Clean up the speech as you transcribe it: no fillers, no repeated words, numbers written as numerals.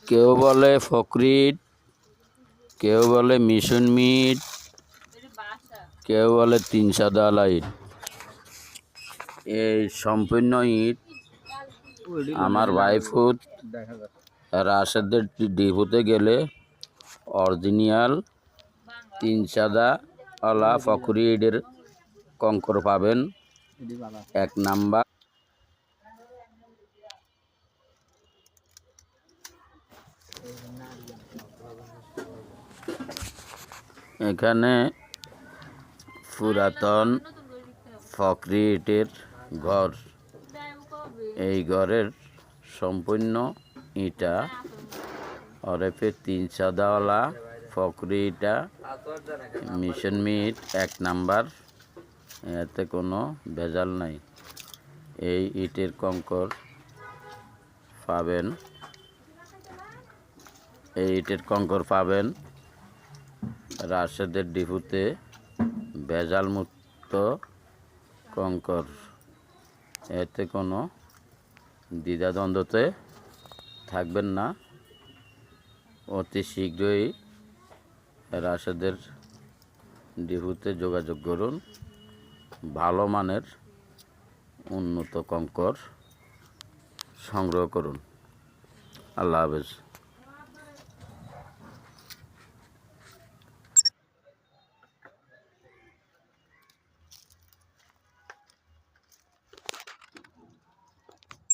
কেউ বলে ফকরিট, কেউ বলে মিশন মিট, কেউ বলে তিন সাদা ইট। এই সম্পূর্ণ ইট আমার ভাইফুত রাশেদের ডিপুতে গেলে অরিজিনাল তিন সাদা আলা ফকরি ইটের কঙ্কর পাবেন। 1 নাম্বার এখানে পুরাতন ফকরি ইটের ঘর। এই ঘরের সম্পূর্ণ ইটা ওরফে তিন সাদাওয়ালা ফকরি ইটা মিশন মিট 1 নাম্বার। এতে কোনো ভেজাল নাই। এই ইটের কঙ্কর পাবেন, এই ইটের কঙ্কর পাবেন রাশেদের ডিপুতে। ভেজাল মুক্ত কঙ্কর, এতে কোনো দ্বিধাদ্বন্দ্বতে থাকবেন না। অতি শীঘ্রই রাশেদের ডিপুতে যোগাযোগ করুন। ভালো মানের উন্নত কঙ্কর সংগ্রহ করুন। আল্লাহ হাফেজ।